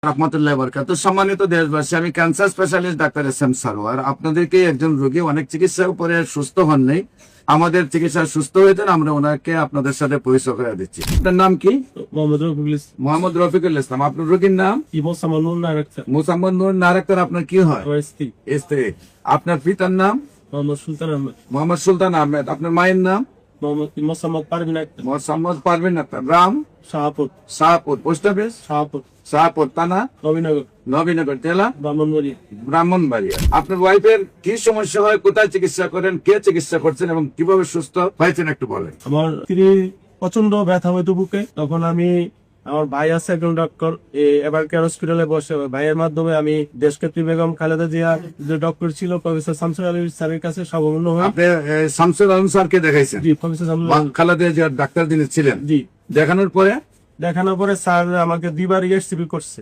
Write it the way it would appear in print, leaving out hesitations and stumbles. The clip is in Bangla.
রহমতুল্লাহ বরকাতুহ। সম্মানিত দেশবাসী, আমি cancer specialist doctor SM. Sarwar. আপনাদেরকে একজন রোগী অনেক চিকিৎসা করে সুস্থ হন নাই, আমাদের চিকিৎসা সুস্থ হয়েছেন, আমরা ওনাকে আপনাদের সাথে পরিচয় করে দিচ্ছি। আপনার নাম কি? মোহাম্মদ রফিকুল ইসলাম। মোহাম্মদ রফিকুল ইসলাম। আপনার রোগীর নাম? মোসাম্মদ নুর নারাক্তার। মোসাম্মদ নূর নারাক্তার। আপনার কি হয়? আমার স্ত্রী স্ত্রী। আপনার পিতার নাম? মোহাম্মদ সুলতান আহমেদ। মোহাম্মদ সুলতান আহমেদ। আপনার মায়ের নাম? মোসাম্মদ পারভিন আক্তার। মোহাম্মদ পারভিন আক্তার। গ্রাম? শাহপুর। শাহপুর। Post office? শাহপুর। শাহপুর। থানা? নবীনগর। নবীনগর। জেলা? ব্রাহ্মণবাড়িয়া। ব্রাহ্মণবাড়িয়া। আপনার ওয়াইফের কি সমস্যা হয়, কোথায় চিকিৎসা করেন, কে চিকিৎসা করছেন এবং কিভাবে সুস্থ হয়েছেন একটু বলেন। আমার স্ত্রী প্রচন্ড ব্যথা হইতো বুকে, তখন আমি আমার ভাই আছে একজন ডক্টর, এবার কেয়ার হসপিটালে বসে ভাইয়ের মাধ্যমে আমি দেশনেত্রী বেগম খালেদা জিয়া যে ডক্টর ছিল প্রফেসর শামসুল আলম স্যারের কাছে সর্বমূল্য হয়। আপনি শামসুল আলম স্যারকে দেখাইছেন? জি, প্রফেসর শামসুল আলম। খালেদা জিয়ার ডাক্তার যিনি ছিলেন। জি, দেখানোর পরে দেখানোর পরে স্যার আমাকে 2বার ESCP করছে।